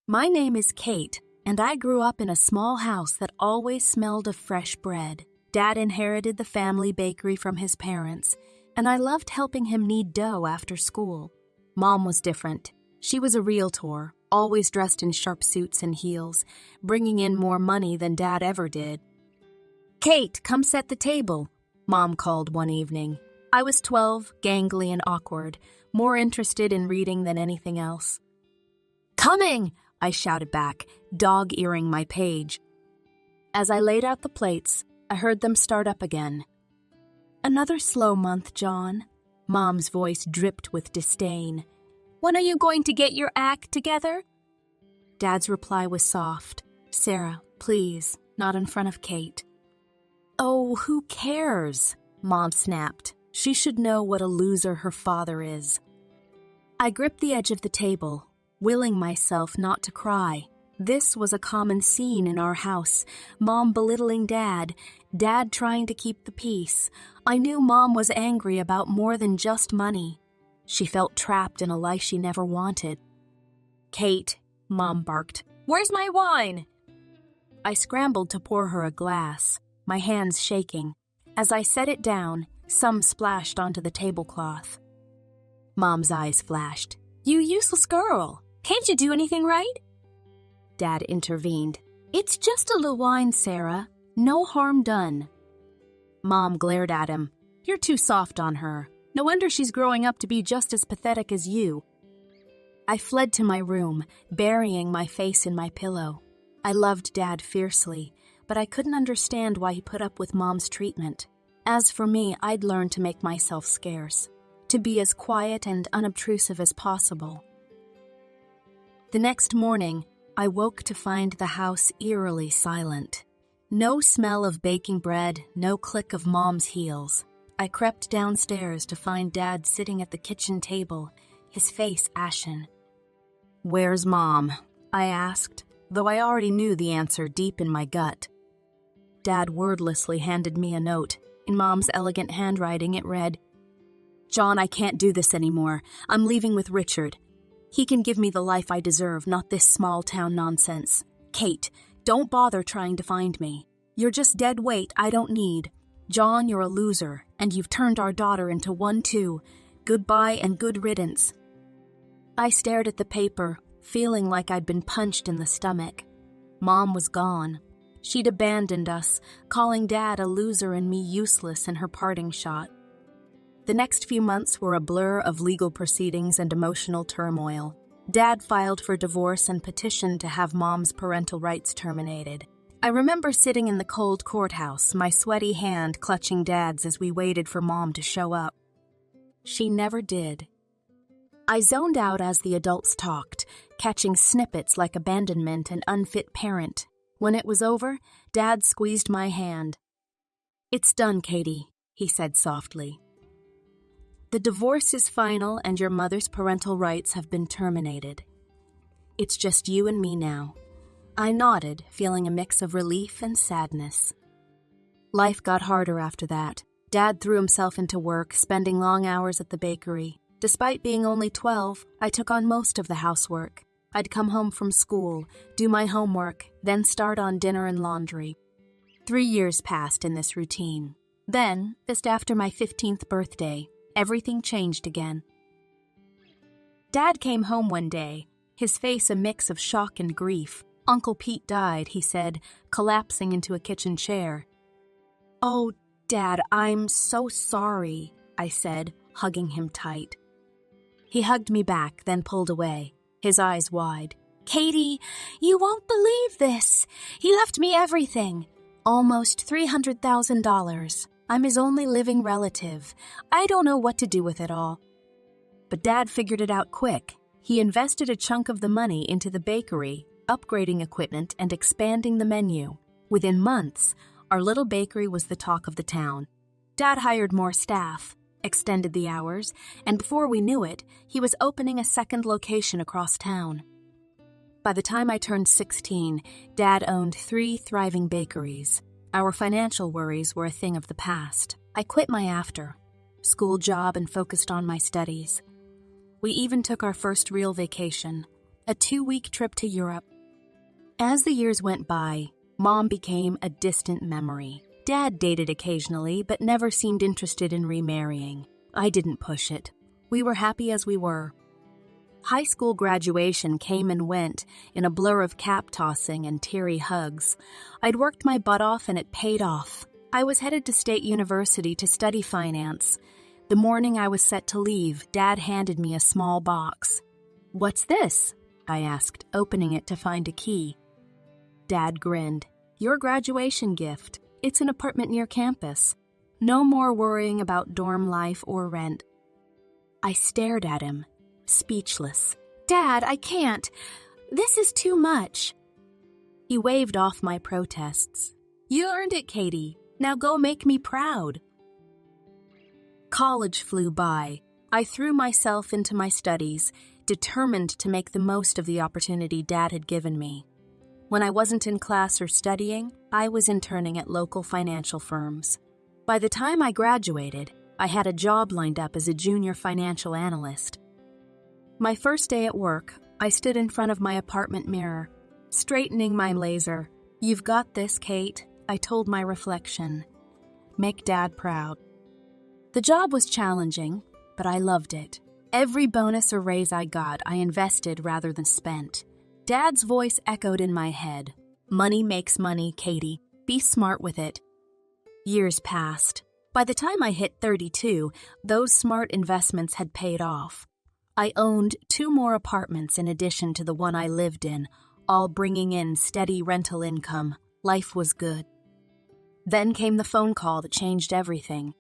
My name is Kate, and I grew up in a small house that always smelled of fresh bread. Dad inherited the family bakery from his parents, and I loved helping him knead dough after school. Mom was different. She was a realtor, always dressed in sharp suits and heels, bringing in more money than Dad ever did. "Kate, come set the table," Mom called one evening. I was 12, gangly and awkward, more interested in reading than anything else. "Coming!" I shouted back, dog-earing my page. As I laid out the plates, I heard them start up again. "Another slow month, John." Mom's voice dripped with disdain. "When are you going to get your act together?" Dad's reply was soft. "Sarah, please, not in front of Kate." "Oh, who cares?" Mom snapped. "She should know what a loser her father is." I gripped the edge of the table, willing myself not to cry. This was a common scene in our house. Mom belittling Dad, Dad trying to keep the peace. I knew Mom was angry about more than just money. She felt trapped in a life she never wanted. "Kate," Mom barked, "where's my wine?" I scrambled to pour her a glass, my hands shaking. As I set it down, some splashed onto the tablecloth. Mom's eyes flashed. "You useless girl! Can't you do anything right?" Dad intervened. "It's just a little wine, Sarah. No harm done." Mom glared at him. "You're too soft on her. No wonder she's growing up to be just as pathetic as you." I fled to my room, burying my face in my pillow. I loved Dad fiercely, but I couldn't understand why he put up with Mom's treatment. As for me, I'd learned to make myself scarce, to be as quiet and unobtrusive as possible. The next morning, I woke to find the house eerily silent. No smell of baking bread, no click of Mom's heels. I crept downstairs to find Dad sitting at the kitchen table, his face ashen. "Where's Mom?" I asked, though I already knew the answer deep in my gut. Dad wordlessly handed me a note. In Mom's elegant handwriting, it read, "John, I can't do this anymore. I'm leaving with Richard. He can give me the life I deserve, not this small-town nonsense. Kate, don't bother trying to find me. You're just dead weight I don't need. John, you're a loser, and you've turned our daughter into one too. Goodbye and good riddance." I stared at the paper, feeling like I'd been punched in the stomach. Mom was gone. She'd abandoned us, calling Dad a loser and me useless in her parting shot. The next few months were a blur of legal proceedings and emotional turmoil. Dad filed for divorce and petitioned to have Mom's parental rights terminated. I remember sitting in the cold courthouse, my sweaty hand clutching Dad's as we waited for Mom to show up. She never did. I zoned out as the adults talked, catching snippets like abandonment and unfit parent. When it was over, Dad squeezed my hand. "It's done, Katie," he said softly. "The divorce is final and your mother's parental rights have been terminated. It's just you and me now." I nodded, feeling a mix of relief and sadness. Life got harder after that. Dad threw himself into work, spending long hours at the bakery. Despite being only 12, I took on most of the housework. I'd come home from school, do my homework, then start on dinner and laundry. 3 years passed in this routine. Then, just after my 15th birthday, everything changed again. Dad came home one day, his face a mix of shock and grief. "Uncle Pete died," he said, collapsing into a kitchen chair. "Oh, Dad, I'm so sorry," I said, hugging him tight. He hugged me back, then pulled away, his eyes wide. "Katie, you won't believe this. He left me everything. Almost $300,000. I'm his only living relative. I don't know what to do with it all." But Dad figured it out quick. He invested a chunk of the money into the bakery, upgrading equipment and expanding the menu. Within months, our little bakery was the talk of the town. Dad hired more staff, extended the hours, and before we knew it, he was opening a second location across town. By the time I turned 16, Dad owned 3 thriving bakeries. Our financial worries were a thing of the past. I quit my school job and focused on my studies. We even took our first real vacation. a 2-week trip to Europe. As the years went by, Mom became a distant memory. Dad dated occasionally, but never seemed interested in remarrying. I didn't push it. We were happy as we were. High school graduation came and went in a blur of cap tossing and teary hugs. I'd worked my butt off and it paid off. I was headed to State University to study finance. The morning I was set to leave, Dad handed me a small box. "What's this?" I asked, opening it to find a key. Dad grinned. "Your graduation gift. It's an apartment near campus. No more worrying about dorm life or rent." I stared at him, speechless. "Dad, I can't. This is too much." He waved off my protests. "You earned it, Katie. Now go make me proud." College flew by. I threw myself into my studies, determined to make the most of the opportunity Dad had given me. When I wasn't in class or studying, I was interning at local financial firms. By the time I graduated, I had a job lined up as a junior financial analyst. My first day at work, I stood in front of my apartment mirror, straightening my laser. "You've got this, Kate," I told my reflection. "Make Dad proud." The job was challenging, but I loved it. Every bonus or raise I got, I invested rather than spent. Dad's voice echoed in my head. "Money makes money, Katie. Be smart with it." Years passed. By the time I hit 32, those smart investments had paid off. I owned 2 more apartments in addition to the one I lived in, all bringing in steady rental income. Life was good. Then came the phone call that changed everything.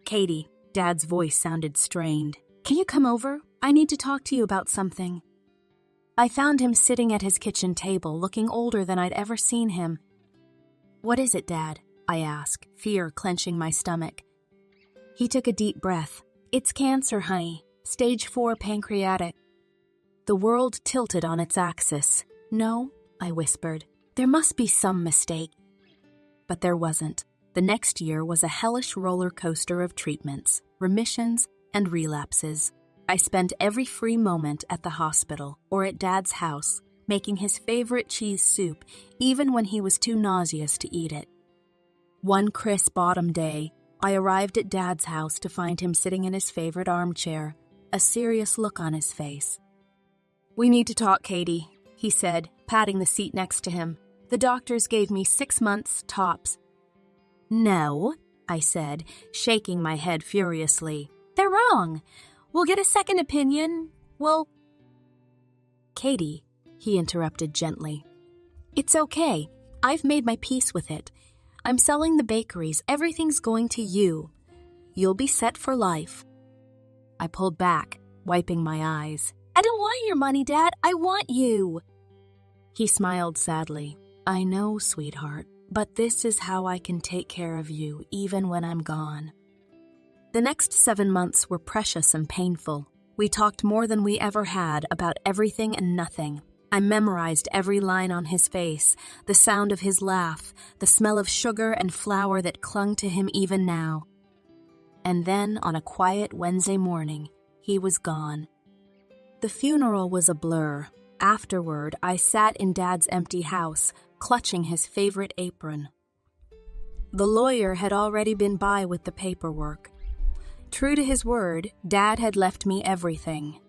"Katie," Dad's voice sounded strained. "Can you come over? I need to talk to you about something." I found him sitting at his kitchen table, looking older than I'd ever seen him. "What is it, Dad?" I asked, fear clenching my stomach. He took a deep breath. "It's cancer, honey. Stage 4 pancreatic." The world tilted on its axis. "No," I whispered. "There must be some mistake." But there wasn't. The next year was a hellish roller coaster of treatments, remissions, and relapses. I spent every free moment at the hospital or at Dad's house, making his favorite cheese soup, even when he was too nauseous to eat it. One crisp autumn day, I arrived at Dad's house to find him sitting in his favorite armchair, a serious look on his face. "We need to talk, Katie," he said, patting the seat next to him. "The doctors gave me 6 months, tops." "No," I said, shaking my head furiously. "They're wrong. We'll get a second opinion. Katie," he interrupted gently. "It's okay. I've made my peace with it. I'm selling the bakeries. Everything's going to you. You'll be set for life." I pulled back, wiping my eyes. "I don't want your money, Dad. I want you." He smiled sadly. "I know, sweetheart, but this is how I can take care of you even when I'm gone." The next 7 months were precious and painful. We talked more than we ever had about everything and nothing. I memorized every line on his face, the sound of his laugh, the smell of sugar and flour that clung to him even now. And then, on a quiet Wednesday morning, he was gone. The funeral was a blur. Afterward, I sat in Dad's empty house, clutching his favorite apron. The lawyer had already been by with the paperwork. True to his word, Dad had left me everything.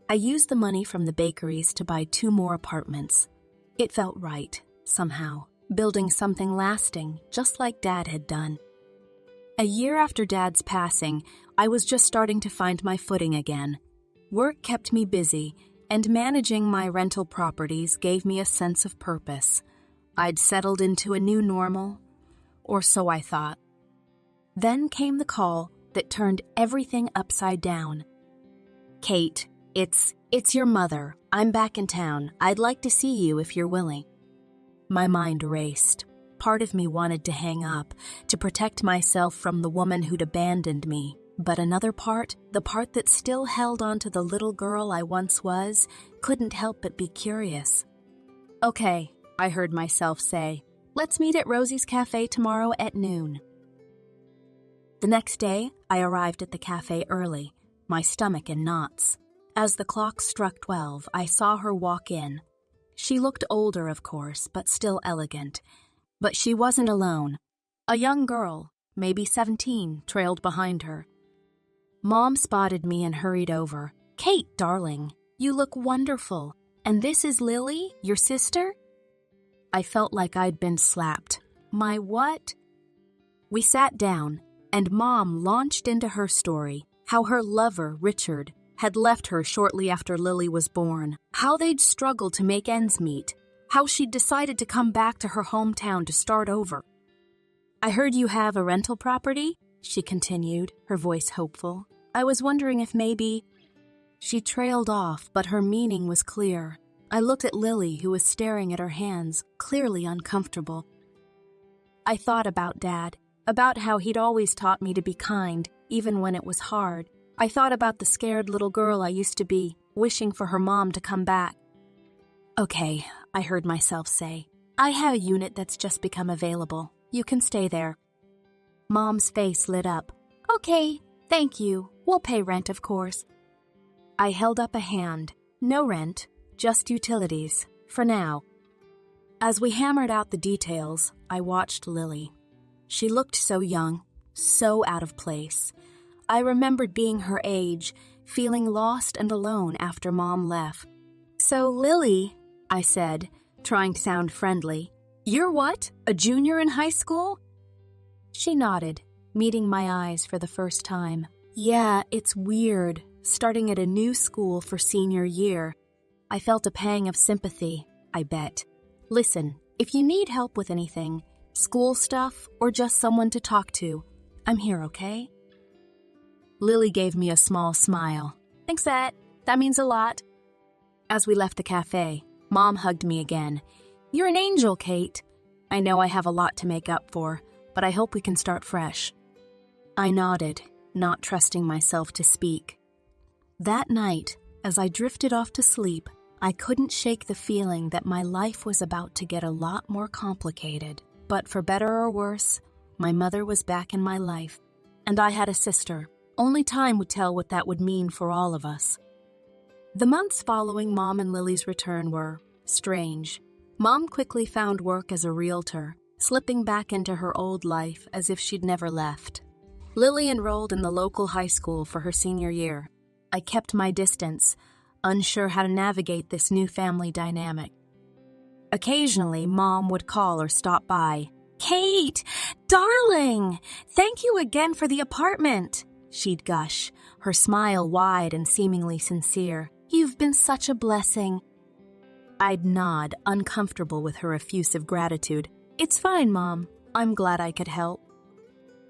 I used the money from the bakeries to buy 2 more apartments. It felt right, somehow, building something lasting, just like Dad had done. A year after Dad's passing, I was just starting to find my footing again. Work kept me busy, and managing my rental properties gave me a sense of purpose. I'd settled into a new normal, or so I thought. Then came the call that turned everything upside down. "Kate, it's your mother. I'm back in town. I'd like to see you if you're willing." My mind raced. Part of me wanted to hang up, to protect myself from the woman who'd abandoned me. But another part, the part that still held on to the little girl I once was, couldn't help but be curious. "Okay," I heard myself say. "Let's meet at Rosie's Cafe tomorrow at noon." The next day, I arrived at the cafe early, my stomach in knots. As the clock struck 12, I saw her walk in. She looked older, of course, but still elegant. But she wasn't alone. A young girl, maybe 17, trailed behind her. Mom spotted me and hurried over. "Kate, darling, you look wonderful. And this is Lily, your sister?" I felt like I'd been slapped. My what? We sat down, and Mom launched into her story, how her lover, Richard, had left her shortly after Lily was born, how they'd struggled to make ends meet, how she'd decided to come back to her hometown to start over. "I heard you have a rental property," she continued, her voice hopeful. "I was wondering if maybe—" She trailed off, but her meaning was clear. I looked at Lily, who was staring at her hands, clearly uncomfortable. I thought about Dad, about how he'd always taught me to be kind, even when it was hard. I thought about the scared little girl I used to be, wishing for her mom to come back. "Okay," I heard myself say. "I have a unit that's just become available. You can stay there." Mom's face lit up. "Okay, thank you. We'll pay rent, of course." I held up a hand. "No rent, just utilities, for now." As we hammered out the details, I watched Lily. She looked so young, so out of place. I remembered being her age, feeling lost and alone after Mom left. "So, Lily," I said, trying to sound friendly, "you're what, a junior in high school?" She nodded, meeting my eyes for the first time. "Yeah, it's weird, starting at a new school for senior year." I felt a pang of sympathy, I bet. "Listen, if you need help with anything, school stuff, or just someone to talk to, I'm here, okay?" Lily gave me a small smile. "Thanks, That means a lot." As we left the cafe, Mom hugged me again. "You're an angel, Kate. I know I have a lot to make up for, but I hope we can start fresh." I nodded, not trusting myself to speak. That night, as I drifted off to sleep, I couldn't shake the feeling that my life was about to get a lot more complicated. But for better or worse, my mother was back in my life, and I had a sister. Only time would tell what that would mean for all of us. The months following Mom and Lily's return were strange. Mom quickly found work as a realtor, slipping back into her old life as if she'd never left. Lily enrolled in the local high school for her senior year. I kept my distance, unsure how to navigate this new family dynamic. Occasionally, Mom would call or stop by. "Kate, darling, thank you again for the apartment," she'd gush, her smile wide and seemingly sincere. "You've been such a blessing." I'd nod, uncomfortable with her effusive gratitude. "It's fine, Mom. I'm glad I could help."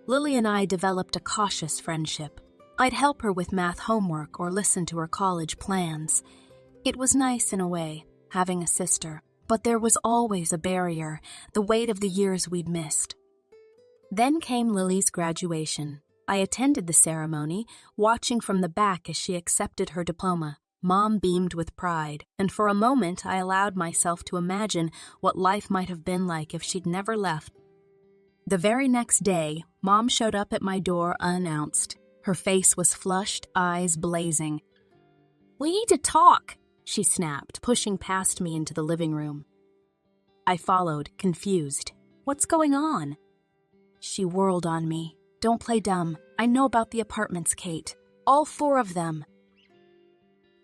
Lily and I developed a cautious friendship. I'd help her with math homework or listen to her college plans. It was nice in a way, having a sister, but there was always a barrier, the weight of the years we'd missed. Then came Lily's graduation. I attended the ceremony, watching from the back as she accepted her diploma. Mom beamed with pride, and for a moment I allowed myself to imagine what life might have been like if she'd never left. The very next day, Mom showed up at my door unannounced. Her face was flushed, eyes blazing. "We need to talk," she snapped, pushing past me into the living room. I followed, confused. "What's going on?" She whirled on me. "Don't play dumb. I know about the apartments, Kate. All 4 of them."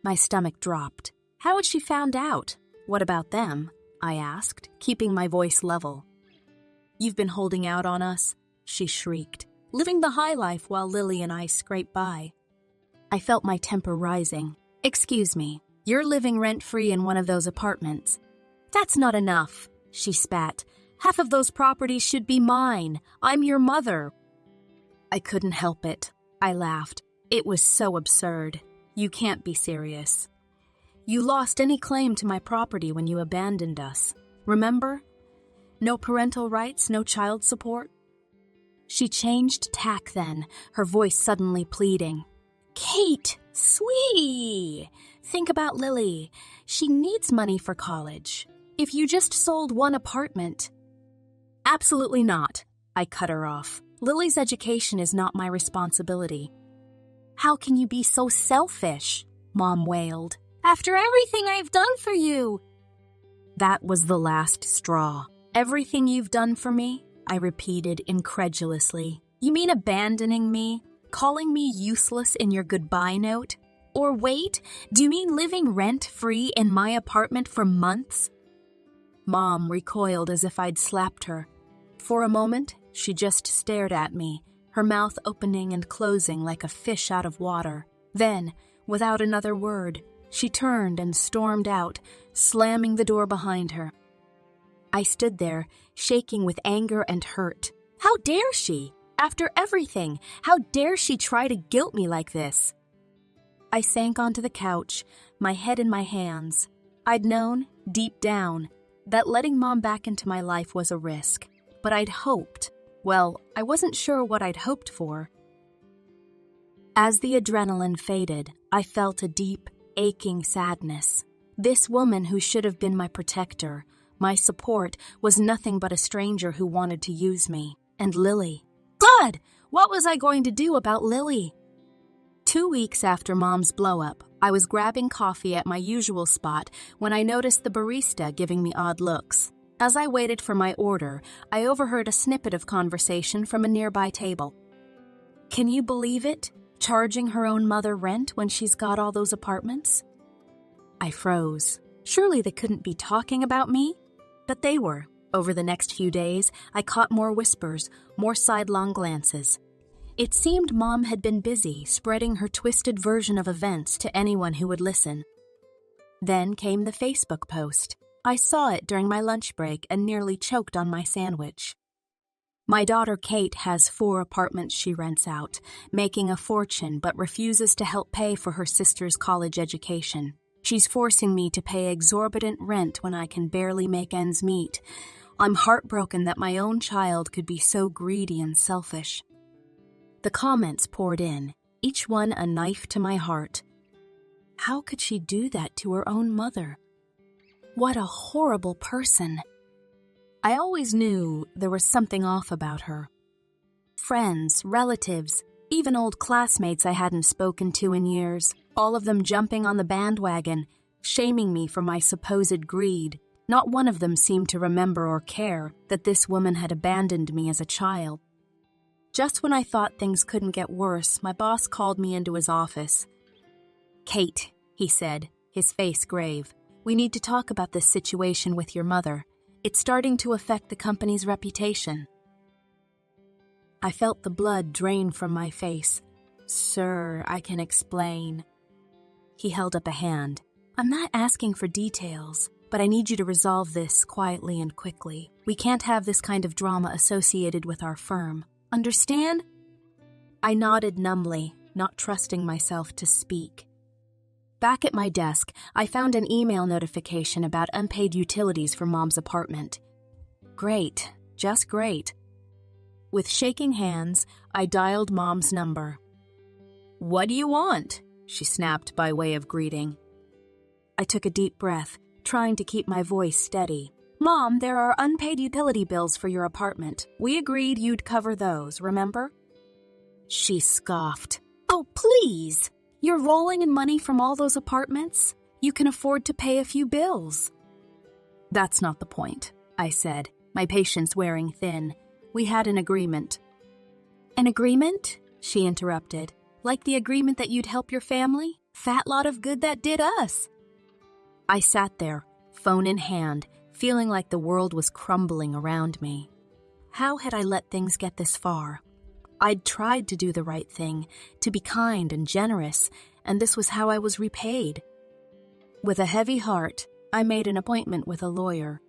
My stomach dropped. How had she found out? "What about them?" I asked, keeping my voice level. "You've been holding out on us?" she shrieked, living the high life while Lily and I scraped by. I felt my temper rising. "Excuse me, you're living rent-free in one of those apartments." "That's not enough," she spat. "Half of those properties should be mine. I'm your mother." I couldn't help it. I laughed. It was so absurd. "You can't be serious. You lost any claim to my property when you abandoned us. Remember? No parental rights, no child support." She changed tack then, her voice suddenly pleading. "Kate, sweetie, think about Lily. She needs money for college. If you just sold one apartment—" "Absolutely not," I cut her off. "Lily's education is not my responsibility." "How can you be so selfish?" Mom wailed. "After everything I've done for you!" That was the last straw. "Everything you've done for me?" I repeated incredulously. "You mean abandoning me? Calling me useless in your goodbye note? Or wait, do you mean living rent-free in my apartment for months?" Mom recoiled as if I'd slapped her. For a moment, she just stared at me, her mouth opening and closing like a fish out of water. Then, without another word, she turned and stormed out, slamming the door behind her. I stood there, shaking with anger and hurt. How dare she? After everything, how dare she try to guilt me like this? I sank onto the couch, my head in my hands. I'd known, deep down, that letting Mom back into my life was a risk. But I'd hoped. Well, I wasn't sure what I'd hoped for. As the adrenaline faded, I felt a deep, aching sadness. This woman who should have been my protector, my support, was nothing but a stranger who wanted to use me. And Lily. God! What was I going to do about Lily? 2 weeks after Mom's blow-up, I was grabbing coffee at my usual spot when I noticed the barista giving me odd looks. As I waited for my order, I overheard a snippet of conversation from a nearby table. "Can you believe it? Charging her own mother rent when she's got all those apartments?" I froze. Surely they couldn't be talking about me? But they were. Over the next few days, I caught more whispers, more sidelong glances. It seemed Mom had been busy spreading her twisted version of events to anyone who would listen. Then came the Facebook post. I saw it during my lunch break and nearly choked on my sandwich. My daughter Kate has 4 apartments she rents out, making a fortune but refuses to help pay for her sister's college education. She's forcing me to pay exorbitant rent when I can barely make ends meet. I'm heartbroken that my own child could be so greedy and selfish. The comments poured in, each one a knife to my heart. How could she do that to her own mother? What a horrible person. I always knew there was something off about her. Friends, relatives, even old classmates I hadn't spoken to in years, all of them jumping on the bandwagon, shaming me for my supposed greed. Not one of them seemed to remember or care that this woman had abandoned me as a child. Just when I thought things couldn't get worse, my boss called me into his office. "Kate," he said, his face grave, "we need to talk about this situation with your mother. It's starting to affect the company's reputation." I felt the blood drain from my face. "Sir, I can explain." He held up a hand. "I'm not asking for details, but I need you to resolve this quietly and quickly. We can't have this kind of drama associated with our firm. Understand?" I nodded numbly, not trusting myself to speak. Back at my desk, I found an email notification about unpaid utilities for Mom's apartment. Great, just great. With shaking hands, I dialed Mom's number. "What do you want?" she snapped by way of greeting. I took a deep breath, trying to keep my voice steady. "Mom, there are unpaid utility bills for your apartment. We agreed you'd cover those, remember?" She scoffed. "Oh, please! You're rolling in money from all those apartments? You can afford to pay a few bills." "That's not the point," I said, my patience wearing thin. "We had an agreement." "An agreement?" she interrupted. "Like the agreement that you'd help your family? Fat lot of good that did us." I sat there, phone in hand, feeling like the world was crumbling around me. How had I let things get this far? I'd tried to do the right thing, to be kind and generous, and this was how I was repaid. With a heavy heart, I made an appointment with a lawyer.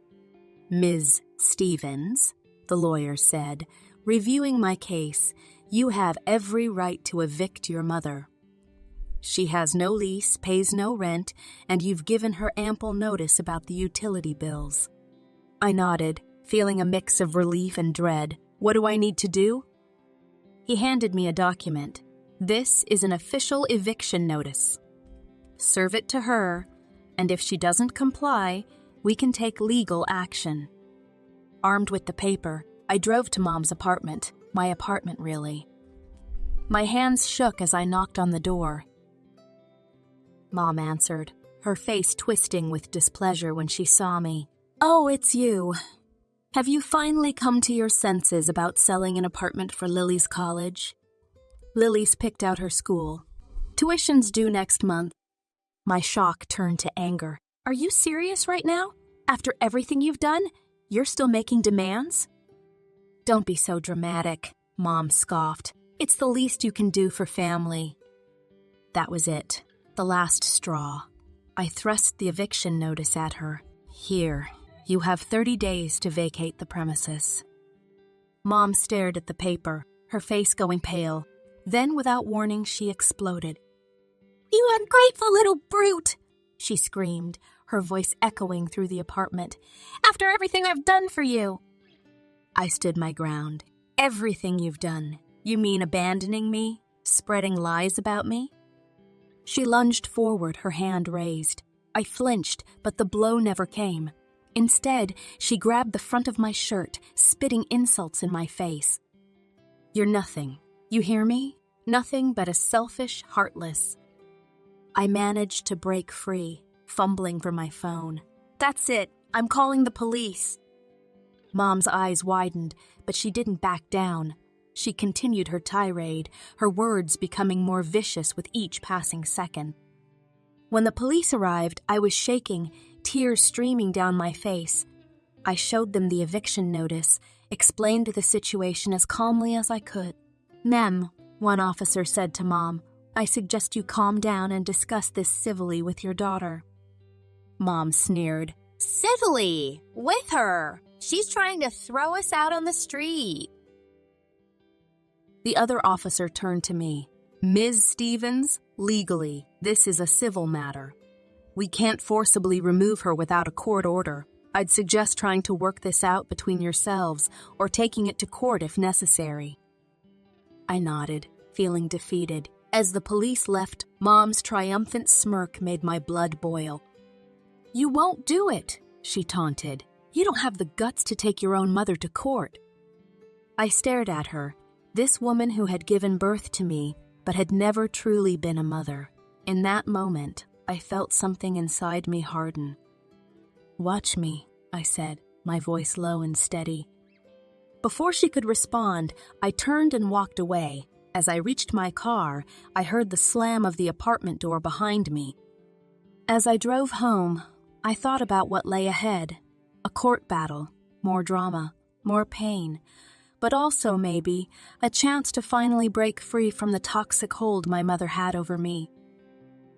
"Ms. Stevens," the lawyer said, reviewing my case, "you have every right to evict your mother. She has no lease, pays no rent, and you've given her ample notice about the utility bills." I nodded, feeling a mix of relief and dread. "What do I need to do?" He handed me a document. "This is an official eviction notice. Serve it to her, and if she doesn't comply, we can take legal action." Armed with the paper, I drove to Mom's apartment, my apartment really. My hands shook as I knocked on the door. Mom answered, her face twisting with displeasure when she saw me. "Oh, it's you. Have you finally come to your senses about selling an apartment for Lily's college?" Lily's picked out her school. Tuition's due next month. My shock turned to anger. "Are you serious right now? After everything you've done, you're still making demands?" "Don't be so dramatic," Mom scoffed. "It's the least you can do for family." That was it, the last straw. I thrust the eviction notice at her. "Here, you have 30 days to vacate the premises." Mom stared at the paper, her face going pale. Then, without warning, she exploded. "You ungrateful little brute!" she screamed, her voice echoing through the apartment. "After everything I've done for you!" I stood my ground. "Everything you've done? You mean abandoning me? Spreading lies about me?" She lunged forward, her hand raised. I flinched, but the blow never came. Instead, she grabbed the front of my shirt, spitting insults in my face. "You're nothing. You hear me? Nothing but a selfish, heartless." I managed to break free, fumbling for my phone. "That's it. I'm calling the police." Mom's eyes widened, but she didn't back down. She continued her tirade, her words becoming more vicious with each passing second. When the police arrived, I was shaking, tears streaming down my face. I showed them the eviction notice, explained the situation as calmly as I could. "Ma'am," one officer said to Mom, "I suggest you calm down and discuss this civilly with your daughter." Mom sneered. "Civilly? With her? She's trying to throw us out on the street." The other officer turned to me. "Ms. Stevens, legally, this is a civil matter. We can't forcibly remove her without a court order. I'd suggest trying to work this out between yourselves or taking it to court if necessary." I nodded, feeling defeated. As the police left, Mom's triumphant smirk made my blood boil. "You won't do it," she taunted. "You don't have the guts to take your own mother to court." I stared at her, this woman who had given birth to me, but had never truly been a mother. In that moment, I felt something inside me harden. "Watch me," I said, my voice low and steady. Before she could respond, I turned and walked away. As I reached my car, I heard the slam of the apartment door behind me. As I drove home, I thought about what lay ahead. A court battle, more drama, more pain, but also, maybe, a chance to finally break free from the toxic hold my mother had over me.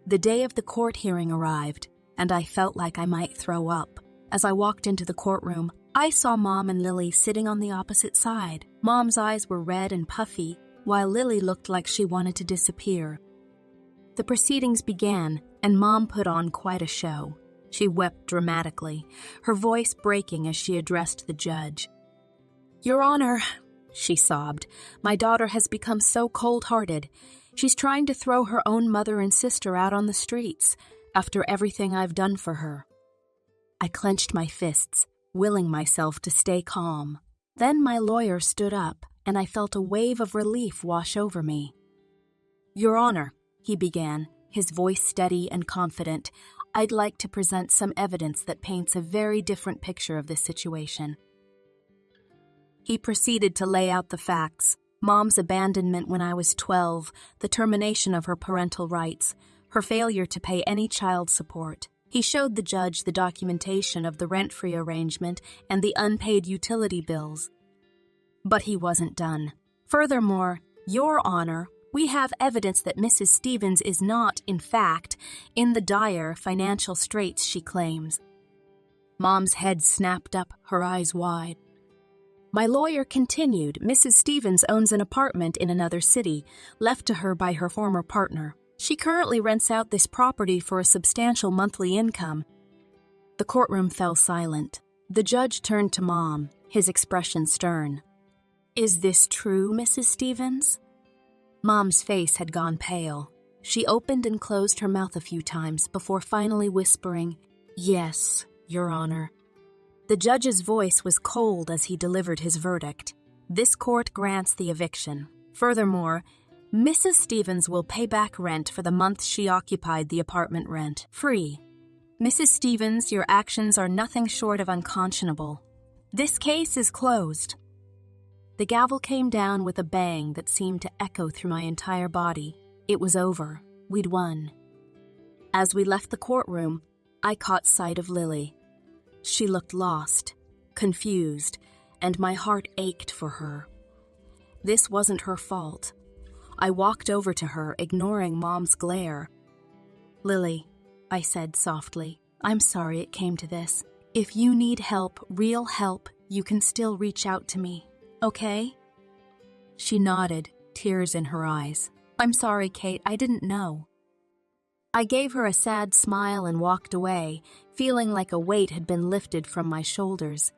The day of the court hearing arrived, and I felt like I might throw up. As I walked into the courtroom, I saw Mom and Lily sitting on the opposite side. Mom's eyes were red and puffy, while Lily looked like she wanted to disappear. The proceedings began, and Mom put on quite a show. She wept dramatically, her voice breaking as she addressed the judge. "Your Honor," she sobbed, "my daughter has become so cold-hearted. She's trying to throw her own mother and sister out on the streets after everything I've done for her." I clenched my fists, willing myself to stay calm. Then my lawyer stood up, and I felt a wave of relief wash over me. "Your Honor," he began, his voice steady and confident, "I'd like to present some evidence that paints a very different picture of this situation." He proceeded to lay out the facts: Mom's abandonment when I was 12, the termination of her parental rights, her failure to pay any child support. He showed the judge the documentation of the rent-free arrangement and the unpaid utility bills. But he wasn't done. "Furthermore, Your Honor, we have evidence that Mrs. Stevens is not, in fact, in the dire financial straits she claims." Mom's head snapped up, her eyes wide. My lawyer continued, "Mrs. Stevens owns an apartment in another city, left to her by her former partner. She currently rents out this property for a substantial monthly income." The courtroom fell silent. The judge turned to Mom, his expression stern. "Is this true, Mrs. Stevens?" Mom's face had gone pale. She opened and closed her mouth a few times before finally whispering, "Yes, Your Honor." The judge's voice was cold as he delivered his verdict. "This court grants the eviction. Furthermore, Mrs. Stevens will pay back rent for the month she occupied the apartment rent, free. Mrs. Stevens, your actions are nothing short of unconscionable. This case is closed. The gavel came down with a bang that seemed to echo through my entire body. It was over. We'd won. As we left the courtroom, I caught sight of Lily. She looked lost, confused, and my heart ached for her. This wasn't her fault. I walked over to her, ignoring Mom's glare. "Lily," I said softly, "I'm sorry it came to this. If you need help, real help, you can still reach out to me, okay?" She nodded, tears in her eyes. "I'm sorry, Kate, I didn't know." I gave her a sad smile and walked away, feeling like a weight had been lifted from my shoulders.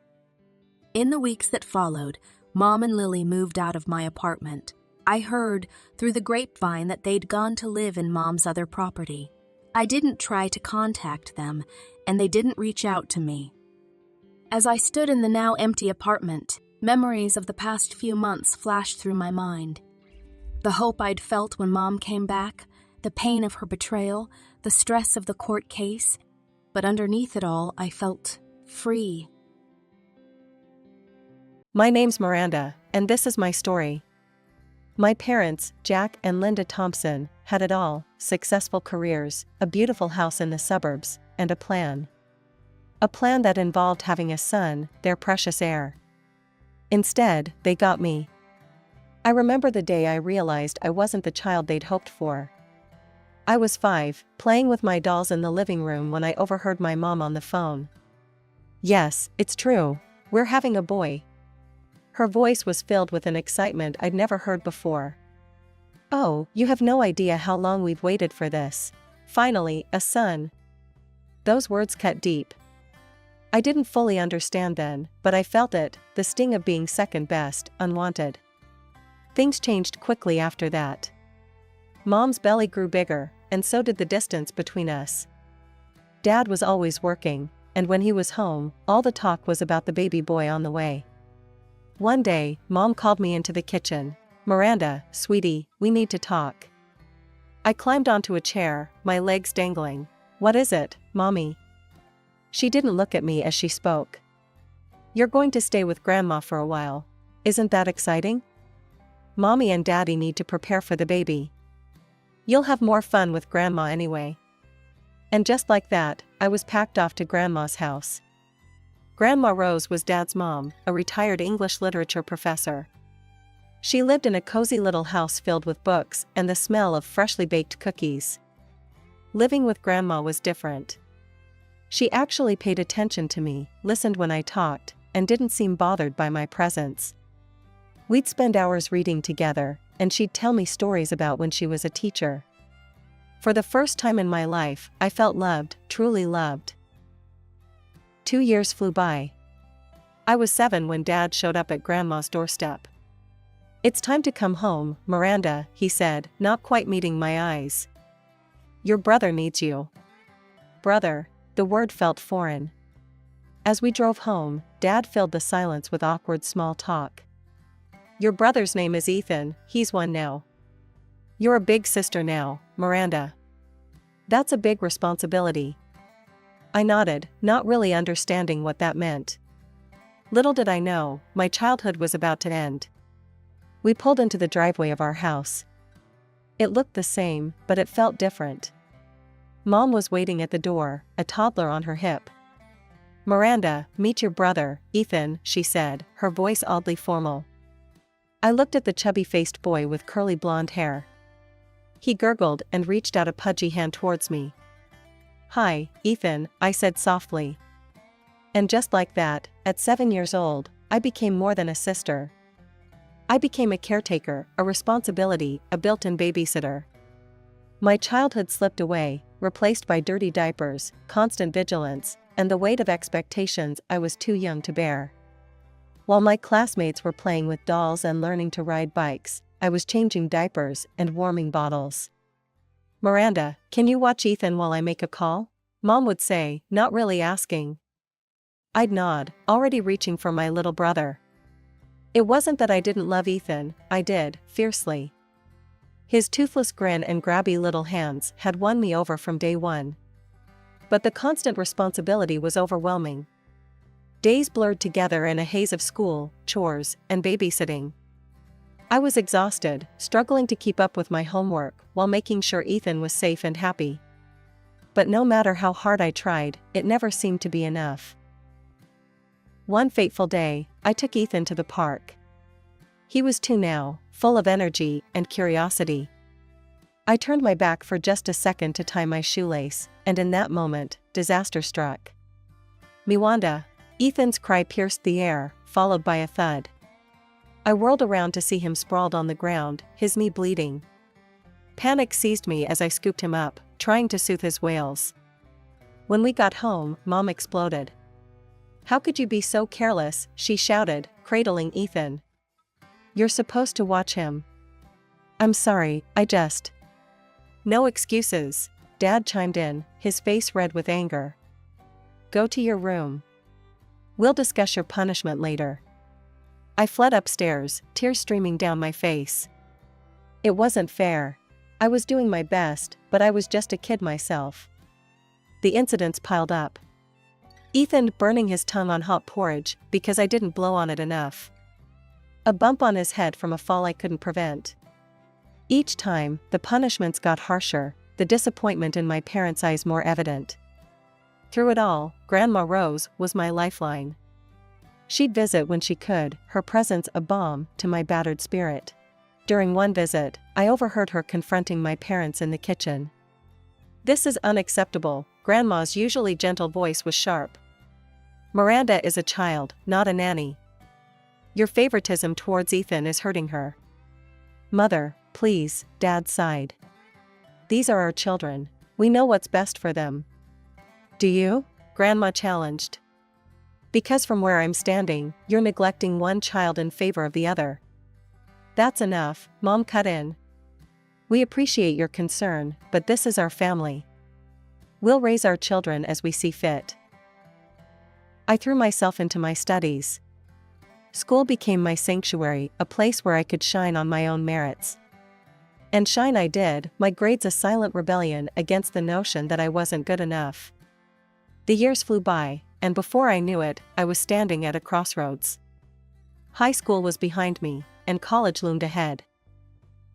In the weeks that followed, Mom and Lily moved out of my apartment. I heard through the grapevine that they'd gone to live in Mom's other property. I didn't try to contact them, and they didn't reach out to me. As I stood in the now empty apartment, memories of the past few months flashed through my mind. The hope I'd felt when Mom came back, the pain of her betrayal, the stress of the court case, but underneath it all, I felt free. My name's Miranda, and this is my story. My parents, Jack and Linda Thompson, had it all: successful careers, a beautiful house in the suburbs, and a plan. A plan that involved having a son, their precious heir. Instead, they got me. I remember the day I realized I wasn't the child they'd hoped for. I was 5, playing with my dolls in the living room when I overheard my mom on the phone. "Yes, it's true. We're having a boy." Her voice was filled with an excitement I'd never heard before. "Oh, you have no idea how long we've waited for this. Finally, a son." Those words cut deep. I didn't fully understand then, but I felt it, the sting of being second best, unwanted. Things changed quickly after that. Mom's belly grew bigger, and so did the distance between us. Dad was always working, and when he was home, all the talk was about the baby boy on the way. One day, Mom called me into the kitchen. "Miranda, sweetie, we need to talk." I climbed onto a chair, my legs dangling. "What is it, Mommy?" She didn't look at me as she spoke. "You're going to stay with Grandma for a while. Isn't that exciting? Mommy and Daddy need to prepare for the baby. You'll have more fun with Grandma anyway." And just like that, I was packed off to Grandma's house. Grandma Rose was Dad's mom, a retired English literature professor. She lived in a cozy little house filled with books and the smell of freshly baked cookies. Living with Grandma was different. She actually paid attention to me, listened when I talked, and didn't seem bothered by my presence. We'd spend hours reading together, and she'd tell me stories about when she was a teacher. For the first time in my life, I felt loved, truly loved. 2 years flew by. I was 7 when Dad showed up at Grandma's doorstep. "It's time to come home, Miranda," he said, not quite meeting my eyes. "Your brother needs you." Brother, the word felt foreign. As we drove home, Dad filled the silence with awkward small talk. "Your brother's name is Ethan, he's one now. You're a big sister now, Miranda. That's a big responsibility." I nodded, not really understanding what that meant. Little did I know, my childhood was about to end. We pulled into the driveway of our house. It looked the same, but it felt different. Mom was waiting at the door, a toddler on her hip. "Miranda, meet your brother, Ethan," she said, her voice oddly formal. I looked at the chubby-faced boy with curly blonde hair. He gurgled and reached out a pudgy hand towards me. "Hi, Ethan," I said softly. And just like that, at 7 years old, I became more than a sister. I became a caretaker, a responsibility, a built-in babysitter. My childhood slipped away, replaced by dirty diapers, constant vigilance, and the weight of expectations I was too young to bear. While my classmates were playing with dolls and learning to ride bikes, I was changing diapers and warming bottles. "Miranda, can you watch Ethan while I make a call?" Mom would say, not really asking. I'd nod, already reaching for my little brother. It wasn't that I didn't love Ethan, I did, fiercely. His toothless grin and grabby little hands had won me over from day one. But the constant responsibility was overwhelming. Days blurred together in a haze of school, chores, and babysitting. I was exhausted, struggling to keep up with my homework while making sure Ethan was safe and happy. But no matter how hard I tried, it never seemed to be enough. One fateful day, I took Ethan to the park. He was 2 now, full of energy and curiosity. I turned my back for just a second to tie my shoelace, and in that moment, disaster struck. Miwanda! Ethan's cry pierced the air, followed by a thud. I whirled around to see him sprawled on the ground, his knee bleeding. Panic seized me as I scooped him up, trying to soothe his wails. When we got home, Mom exploded. "How could you be so careless?" she shouted, cradling Ethan. "You're supposed to watch him." "I'm sorry, I just..." "No excuses," Dad chimed in, his face red with anger. "Go to your room. We'll discuss your punishment later." I fled upstairs, tears streaming down my face. It wasn't fair. I was doing my best, but I was just a kid myself. The incidents piled up. Ethan burning his tongue on hot porridge because I didn't blow on it enough. A bump on his head from a fall I couldn't prevent. Each time, the punishments got harsher, the disappointment in my parents' eyes more evident. Through it all, Grandma Rose was my lifeline. She'd visit when she could, her presence a balm to my battered spirit. During one visit, I overheard her confronting my parents in the kitchen. "This is unacceptable," Grandma's usually gentle voice was sharp. "Miranda is a child, not a nanny. Your favoritism towards Ethan is hurting her." "Mother, please," Dad sighed. "These are our children. We know what's best for them." "Do you?" Grandma challenged. "Because from where I'm standing, you're neglecting one child in favor of the other." "That's enough," Mom cut in. "We appreciate your concern, but this is our family. We'll raise our children as we see fit." I threw myself into my studies. School became my sanctuary, a place where I could shine on my own merits. And shine I did, my grades a silent rebellion against the notion that I wasn't good enough. The years flew by, and before I knew it, I was standing at a crossroads. High school was behind me, and college loomed ahead.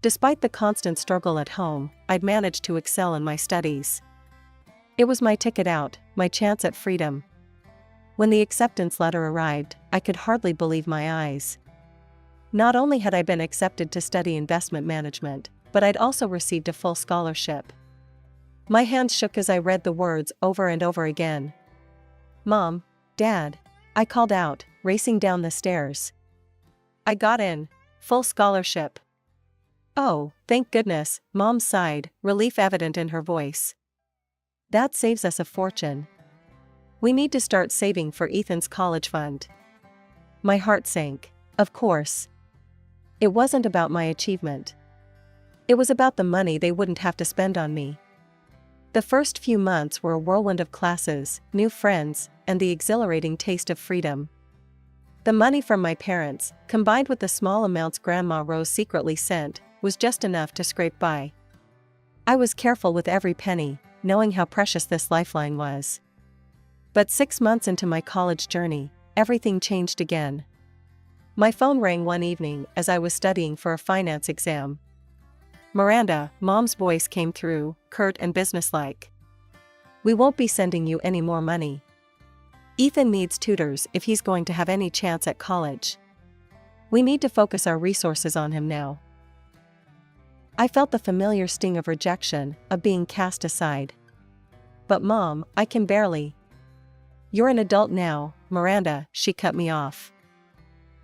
Despite the constant struggle at home, I'd managed to excel in my studies. It was my ticket out, my chance at freedom. When the acceptance letter arrived, I could hardly believe my eyes. Not only had I been accepted to study investment management, but I'd also received a full scholarship. My hands shook as I read the words over and over again. "Mom, Dad," I called out, racing down the stairs. "I got in. Full scholarship." "Oh, thank goodness," Mom sighed, relief evident in her voice. "That saves us a fortune. We need to start saving for Ethan's college fund." My heart sank. Of course. It wasn't about my achievement. It was about the money they wouldn't have to spend on me. The first few months were a whirlwind of classes, new friends, and the exhilarating taste of freedom. The money from my parents, combined with the small amounts Grandma Rose secretly sent, was just enough to scrape by. I was careful with every penny, knowing how precious this lifeline was. But 6 months into my college journey, everything changed again. My phone rang one evening as I was studying for a finance exam. "Miranda," Mom's voice came through, curt and businesslike. "We won't be sending you any more money. Ethan needs tutors if he's going to have any chance at college. We need to focus our resources on him now." I felt the familiar sting of rejection, of being cast aside. "But Mom, I can barely..." "You're an adult now, Miranda," she cut me off.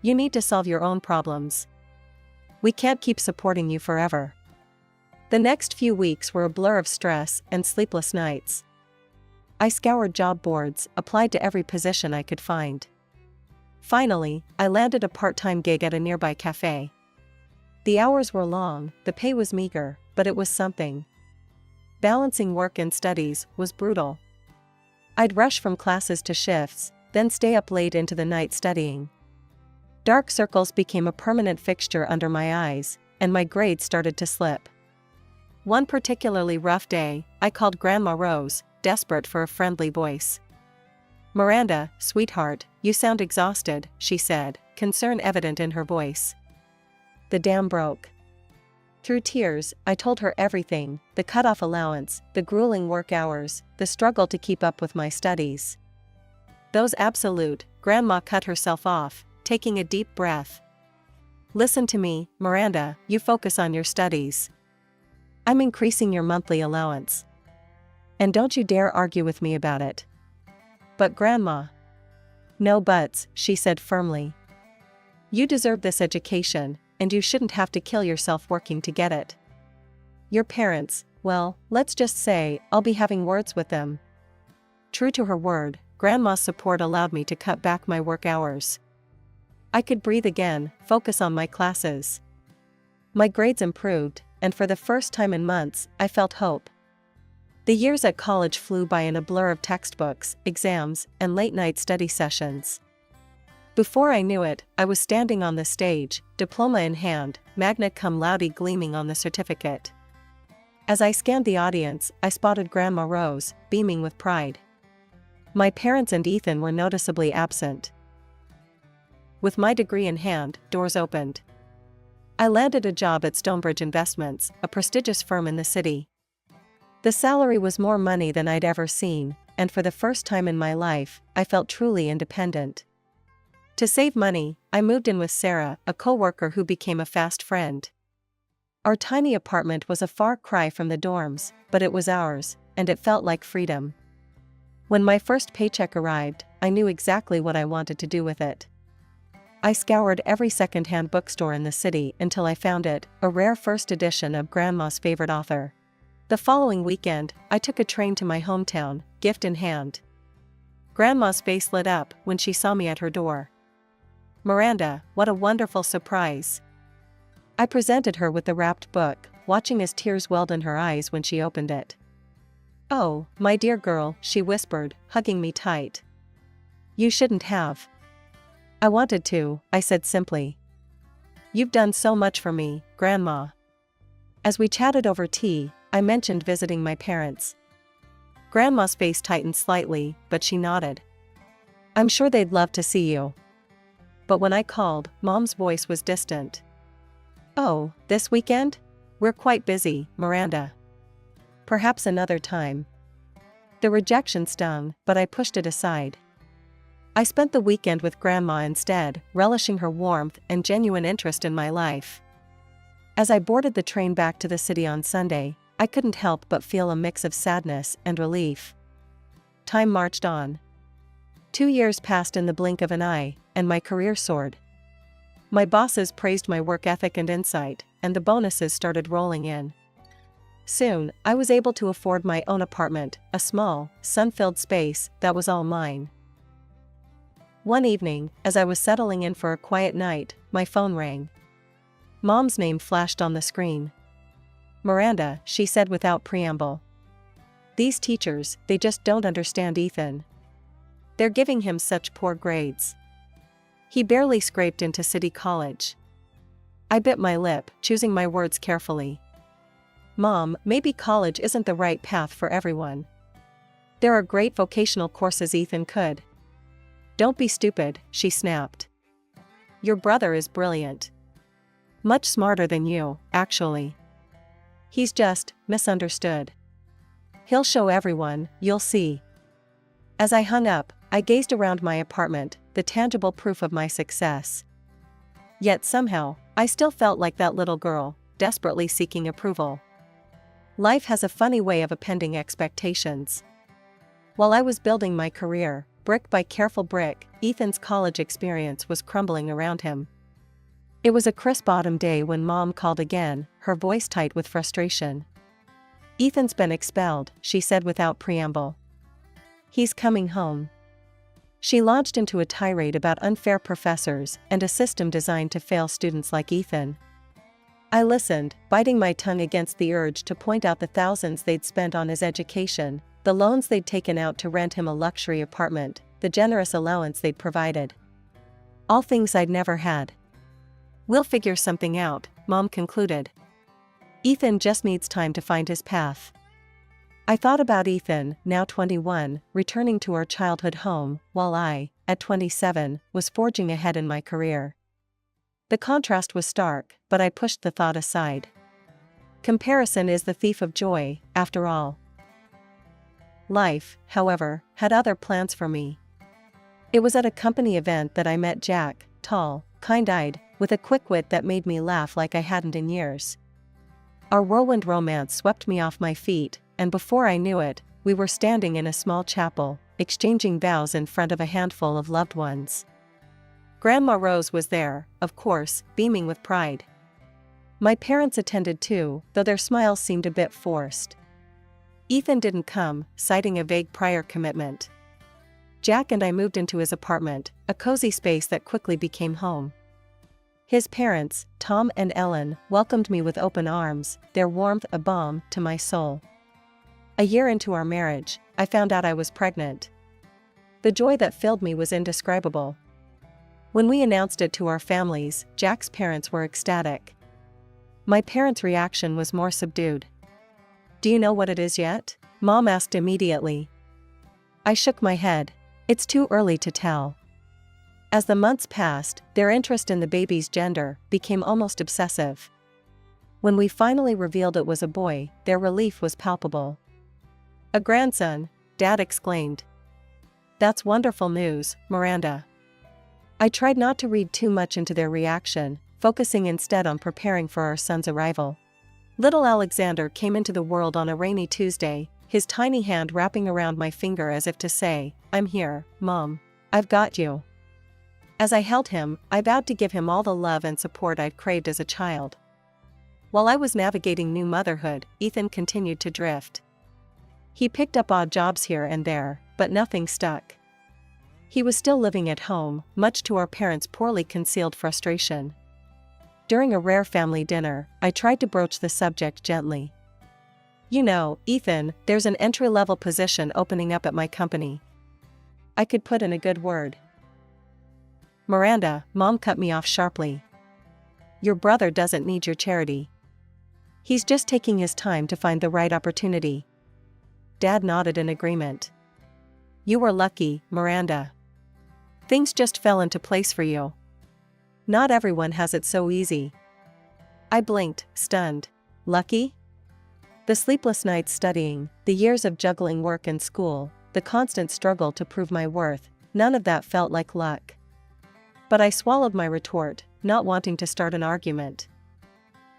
"You need to solve your own problems. We can't keep supporting you forever." The next few weeks were a blur of stress and sleepless nights. I scoured job boards, applied to every position I could find. Finally, I landed a part-time gig at a nearby cafe. The hours were long, the pay was meager, but it was something. Balancing work and studies was brutal. I'd rush from classes to shifts, then stay up late into the night studying. Dark circles became a permanent fixture under my eyes, and my grades started to slip. One particularly rough day, I called Grandma Rose, desperate for a friendly voice. "Miranda, sweetheart, you sound exhausted," she said, concern evident in her voice. The dam broke. Through tears, I told her everything: the cut-off allowance, the grueling work hours, the struggle to keep up with my studies. "Those absolute," Grandma cut herself off, taking a deep breath. "Listen to me, Miranda, you focus on your studies. I'm increasing your monthly allowance. And don't you dare argue with me about it." "But Grandma." "No buts," she said firmly. "You deserve this education, and you shouldn't have to kill yourself working to get it. Your parents, well, let's just say, I'll be having words with them." True to her word, Grandma's support allowed me to cut back my work hours. I could breathe again, focus on my classes. My grades improved, and for the first time in months, I felt hope. The years at college flew by in a blur of textbooks, exams, and late-night study sessions. Before I knew it, I was standing on the stage, diploma in hand, magna cum laude gleaming on the certificate. As I scanned the audience, I spotted Grandma Rose, beaming with pride. My parents and Ethan were noticeably absent. With my degree in hand, doors opened. I landed a job at Stonebridge Investments, a prestigious firm in the city. The salary was more money than I'd ever seen, and for the first time in my life, I felt truly independent. To save money, I moved in with Sarah, a co-worker who became a fast friend. Our tiny apartment was a far cry from the dorms, but it was ours, and it felt like freedom. When my first paycheck arrived, I knew exactly what I wanted to do with it. I scoured every second-hand bookstore in the city until I found it, a rare first edition of Grandma's favorite author. The following weekend, I took a train to my hometown, gift in hand. Grandma's face lit up when she saw me at her door. "Miranda, what a wonderful surprise." I presented her with the wrapped book, watching as tears welled in her eyes when she opened it. "Oh, my dear girl," she whispered, hugging me tight. "You shouldn't have." "I wanted to," I said simply. "You've done so much for me, Grandma." As we chatted over tea, I mentioned visiting my parents. Grandma's face tightened slightly, but she nodded. "I'm sure they'd love to see you." But when I called, Mom's voice was distant. "Oh, this weekend? We're quite busy, Miranda. Perhaps another time." The rejection stung, but I pushed it aside. I spent the weekend with Grandma instead, relishing her warmth and genuine interest in my life. As I boarded the train back to the city on Sunday, I couldn't help but feel a mix of sadness and relief. Time marched on. 2 years passed in the blink of an eye, and my career soared. My bosses praised my work ethic and insight, and the bonuses started rolling in. Soon, I was able to afford my own apartment, a small, sun-filled space that was all mine. One evening, as I was settling in for a quiet night, my phone rang. Mom's name flashed on the screen. "Miranda," she said without preamble. "These teachers, they just don't understand Ethan. They're giving him such poor grades. He barely scraped into City College." I bit my lip, choosing my words carefully. "Mom, maybe college isn't the right path for everyone. There are great vocational courses Ethan could." "Don't be stupid," she snapped. "Your brother is brilliant. Much smarter than you, actually. He's just misunderstood. He'll show everyone, you'll see." As I hung up, I gazed around my apartment, the tangible proof of my success. Yet somehow, I still felt like that little girl, desperately seeking approval. Life has a funny way of appending expectations. While I was building my career, brick by careful brick, Ethan's college experience was crumbling around him. It was a crisp autumn day when Mom called again, her voice tight with frustration. "Ethan's been expelled," she said without preamble. "He's coming home." She launched into a tirade about unfair professors and a system designed to fail students like Ethan. I listened, biting my tongue against the urge to point out the thousands they'd spent on his education, the loans they'd taken out to rent him a luxury apartment, the generous allowance they'd provided. All things I'd never had. "We'll figure something out," Mom concluded. Ethan just needs time to find his path. I thought about Ethan, now 21, returning to our childhood home, while I, at 27, was forging ahead in my career. The contrast was stark, but I pushed the thought aside. Comparison is the thief of joy, after all. Life, however, had other plans for me. It was at a company event that I met Jack, tall, kind-eyed, with a quick wit that made me laugh like I hadn't in years. Our whirlwind romance swept me off my feet, and before I knew it, we were standing in a small chapel, exchanging vows in front of a handful of loved ones. Grandma Rose was there, of course, beaming with pride. My parents attended too, though their smiles seemed a bit forced. Ethan didn't come, citing a vague prior commitment. Jack and I moved into his apartment, a cozy space that quickly became home. His parents, Tom and Ellen, welcomed me with open arms, their warmth a balm to my soul. A year into our marriage, I found out I was pregnant. The joy that filled me was indescribable. When we announced it to our families, Jack's parents were ecstatic. My parents' reaction was more subdued. "Do you know what it is yet?" Mom asked immediately. I shook my head. "It's too early to tell." As the months passed, their interest in the baby's gender became almost obsessive. When we finally revealed it was a boy, their relief was palpable. "A grandson," Dad exclaimed. "That's wonderful news, Miranda." I tried not to read too much into their reaction, focusing instead on preparing for our son's arrival. Little Alexander came into the world on a rainy Tuesday, his tiny hand wrapping around my finger as if to say, "I'm here, Mom. I've got you." As I held him, I vowed to give him all the love and support I'd craved as a child. While I was navigating new motherhood, Ethan continued to drift. He picked up odd jobs here and there, but nothing stuck. He was still living at home, much to our parents' poorly concealed frustration. During a rare family dinner, I tried to broach the subject gently. "You know, Ethan, there's an entry-level position opening up at my company. I could put in a good word." "Miranda," Mom cut me off sharply. "Your brother doesn't need your charity. He's just taking his time to find the right opportunity." Dad nodded in agreement. "You were lucky, Miranda. Things just fell into place for you. Not everyone has it so easy." I blinked, stunned. Lucky? The sleepless nights studying, the years of juggling work and school, the constant struggle to prove my worth, none of that felt like luck. But I swallowed my retort, not wanting to start an argument.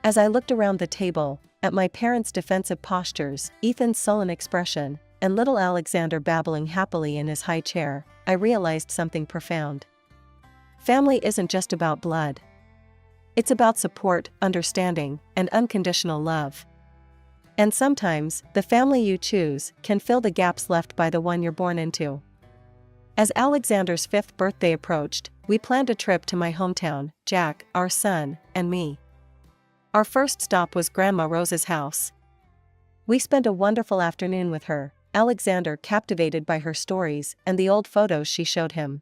As I looked around the table, at my parents' defensive postures, Ethan's sullen expression, and little Alexander babbling happily in his high chair, I realized something profound. Family isn't just about blood. It's about support, understanding, and unconditional love. And sometimes, the family you choose can fill the gaps left by the one you're born into. As Alexander's 5th birthday approached, we planned a trip to my hometown, Jack, our son, and me. Our first stop was Grandma Rose's house. We spent a wonderful afternoon with her, Alexander captivated by her stories and the old photos she showed him.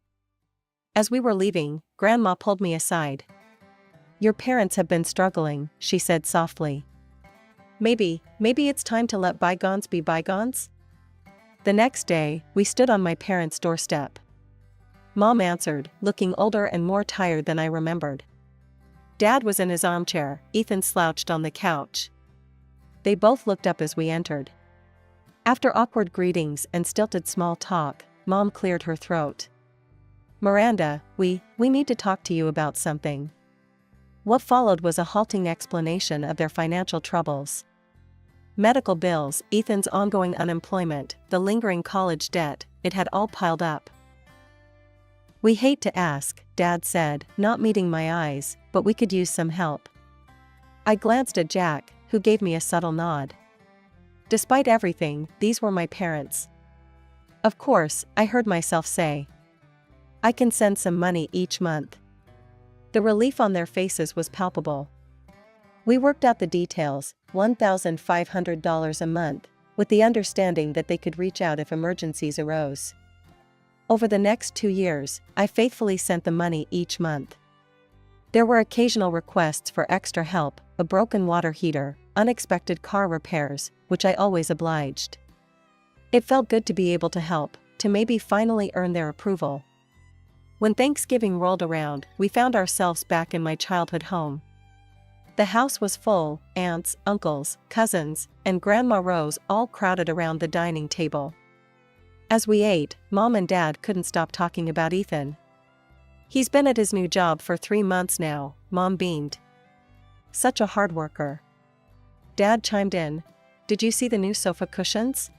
As we were leaving, Grandma pulled me aside. "Your parents have been struggling," she said softly. Maybe it's time to let bygones be bygones?" The next day, we stood on my parents' doorstep. Mom answered, looking older and more tired than I remembered. Dad was in his armchair, Ethan slouched on the couch. They both looked up as we entered. After awkward greetings and stilted small talk, Mom cleared her throat. "Miranda, we need to talk to you about something." What followed was a halting explanation of their financial troubles. Medical bills, Ethan's ongoing unemployment, the lingering college debt, it had all piled up. "We hate to ask," Dad said, not meeting my eyes, "but we could use some help." I glanced at Jack, who gave me a subtle nod. Despite everything, these were my parents. "Of course," I heard myself say. "I can send some money each month." The relief on their faces was palpable. We worked out the details, $1,500 a month, with the understanding that they could reach out if emergencies arose. Over the next 2 years, I faithfully sent the money each month. There were occasional requests for extra help, a broken water heater, unexpected car repairs, which I always obliged. It felt good to be able to help, to maybe finally earn their approval. When Thanksgiving rolled around, we found ourselves back in my childhood home. The house was full, aunts, uncles, cousins, and Grandma Rose all crowded around the dining table. As we ate, Mom and Dad couldn't stop talking about Ethan. "He's been at his new job for 3 months now," Mom beamed. "Such a hard worker." Dad chimed in, "Did you see the new sofa cushions?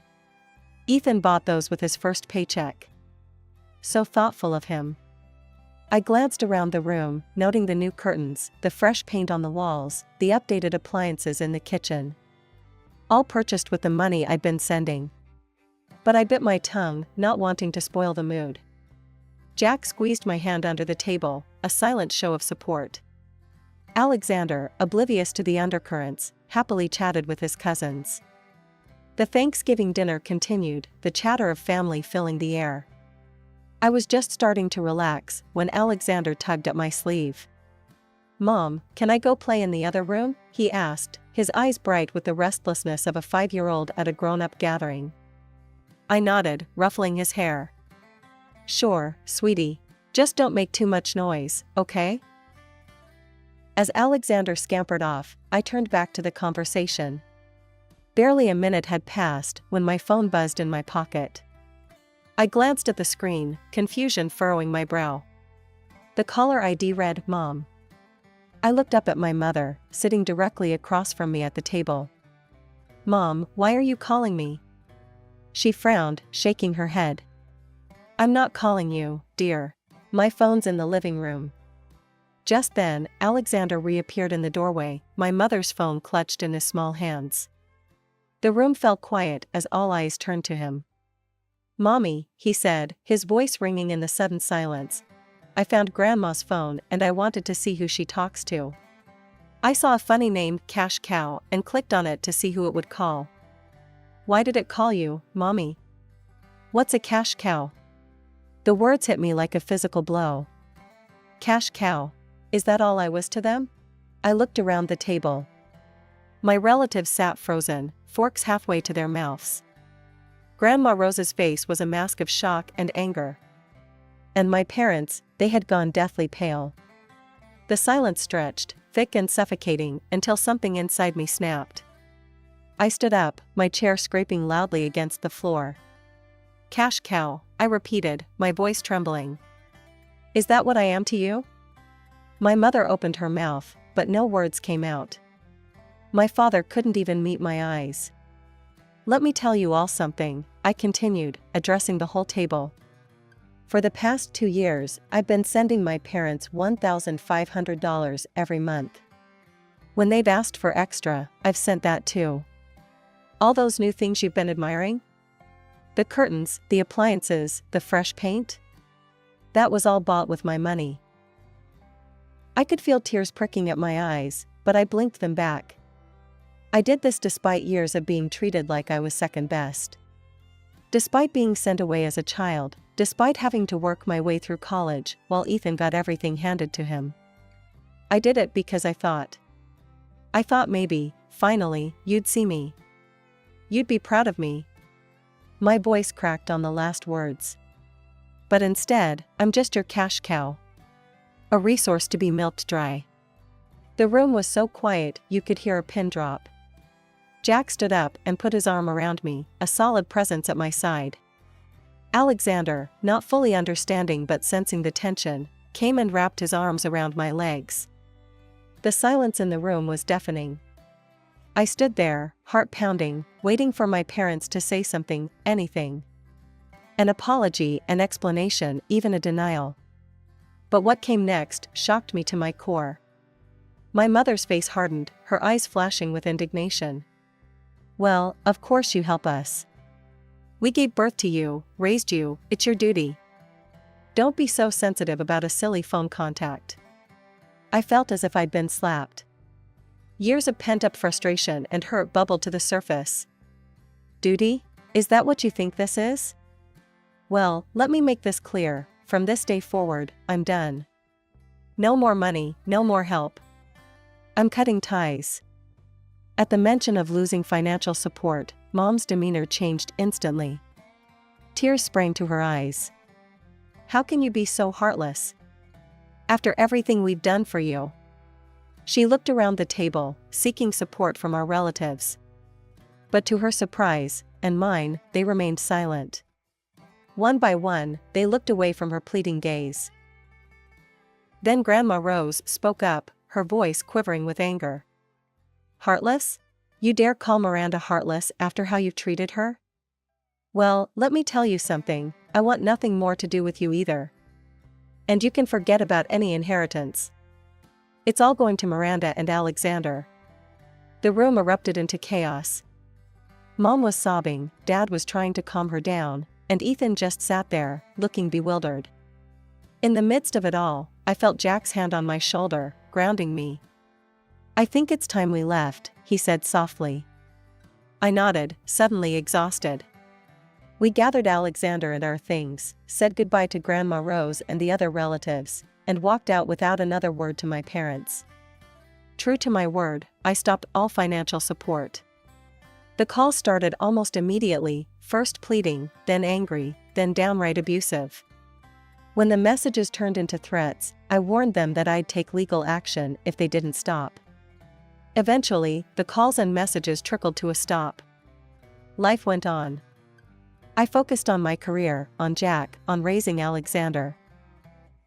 Ethan bought those with his first paycheck." So thoughtful of him. I glanced around the room, noting the new curtains, the fresh paint on the walls, the updated appliances in the kitchen. All purchased with the money I'd been sending. But I bit my tongue, not wanting to spoil the mood. Jack squeezed my hand under the table, a silent show of support. Alexander, oblivious to the undercurrents, happily chatted with his cousins. The Thanksgiving dinner continued, the chatter of family filling the air. I was just starting to relax when Alexander tugged at my sleeve. "Mom, can I go play in the other room?" he asked, his eyes bright with the restlessness of a 5-year-old at a grown-up gathering. I nodded, ruffling his hair. "Sure, sweetie. Just don't make too much noise, okay?" As Alexander scampered off, I turned back to the conversation. Barely a minute had passed when my phone buzzed in my pocket. I glanced at the screen, confusion furrowing my brow. The caller ID read, "Mom." I looked up at my mother, sitting directly across from me at the table. "Mom, why are you calling me?" She frowned, shaking her head. "I'm not calling you, dear. My phone's in the living room." Just then, Alexander reappeared in the doorway, my mother's phone clutched in his small hands. The room fell quiet as all eyes turned to him. "Mommy," he said, his voice ringing in the sudden silence. "I found Grandma's phone and I wanted to see who she talks to. I saw a funny name, Cash Cow, and clicked on it to see who it would call." "Why did it call you, Mommy?" "What's a cash cow?" The words hit me like a physical blow. Cash cow. Is that all I was to them? I looked around the table. My relatives sat frozen, forks halfway to their mouths. Grandma Rose's face was a mask of shock and anger. And my parents, they had gone deathly pale. The silence stretched, thick and suffocating, until something inside me snapped. I stood up, my chair scraping loudly against the floor. "Cash cow," I repeated, my voice trembling. "Is that what I am to you?" My mother opened her mouth, but no words came out. My father couldn't even meet my eyes. "Let me tell you all something," I continued, addressing the whole table. "For the past 2 years, I've been sending my parents $1,500 every month. When they've asked for extra, I've sent that too. All those new things you've been admiring? The curtains, the appliances, the fresh paint? That was all bought with my money." I could feel tears pricking at my eyes, but I blinked them back. I did this despite years of being treated like I was second best. Despite being sent away as a child, despite having to work my way through college while Ethan got everything handed to him. I did it because I thought maybe, finally, you'd see me. You'd be proud of me. My voice cracked on the last words. But instead, I'm just your cash cow. A resource to be milked dry. The room was so quiet you could hear a pin drop. Jack stood up and put his arm around me, a solid presence at my side. Alexander, not fully understanding but sensing the tension, came and wrapped his arms around my legs. The silence in the room was deafening. I stood there, heart pounding, waiting for my parents to say something, anything. An apology, an explanation, even a denial. But what came next shocked me to my core. My mother's face hardened, her eyes flashing with indignation. "Well, of course you help us. We gave birth to you, raised you, it's your duty. Don't be so sensitive about a silly phone contact." I felt as if I'd been slapped. Years of pent-up frustration and hurt bubbled to the surface. "Duty? Is that what you think this is?" Well, let me make this clear, from this day forward, I'm done. No more money, no more help. I'm cutting ties. At the mention of losing financial support, Mom's demeanor changed instantly. Tears sprang to her eyes. "How can you be so heartless? After everything we've done for you." She looked around the table, seeking support from our relatives. But to her surprise, and mine, they remained silent. One by one, they looked away from her pleading gaze. Then Grandma Rose spoke up, her voice quivering with anger. "Heartless? You dare call Miranda heartless after how you've treated her? Well, let me tell you something, I want nothing more to do with you either. And you can forget about any inheritance. It's all going to Miranda and Alexander." The room erupted into chaos. Mom was sobbing, Dad was trying to calm her down, and Ethan just sat there, looking bewildered. In the midst of it all, I felt Jack's hand on my shoulder, grounding me. "I think it's time we left," he said softly. I nodded, suddenly exhausted. We gathered Alexander and our things, said goodbye to Grandma Rose and the other relatives, and walked out without another word to my parents. True to my word, I stopped all financial support. The call started almost immediately, first pleading, then angry, then downright abusive. When the messages turned into threats, I warned them that I'd take legal action if they didn't stop. Eventually, the calls and messages trickled to a stop. Life went on. I focused on my career, on Jack, on raising Alexander.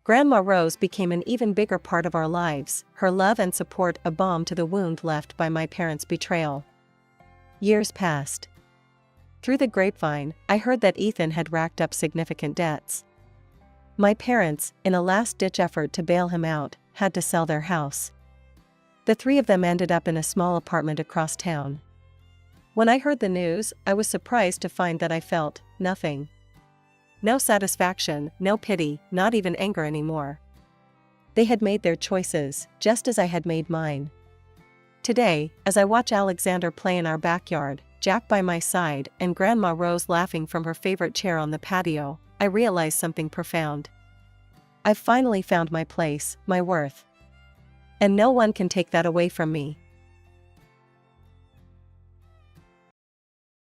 Grandma Rose became an even bigger part of our lives, her love and support a balm to the wound left by my parents' betrayal. Years passed. Through the grapevine, I heard that Ethan had racked up significant debts. My parents, in a last-ditch effort to bail him out, had to sell their house. The three of them ended up in a small apartment across town. When I heard the news, I was surprised to find that I felt nothing. No satisfaction, no pity, not even anger anymore. They had made their choices, just as I had made mine. Today, as I watch Alexander play in our backyard, Jack by my side, and Grandma Rose laughing from her favorite chair on the patio, I realize something profound. I've finally found my place, my worth. And no one can take that away from me.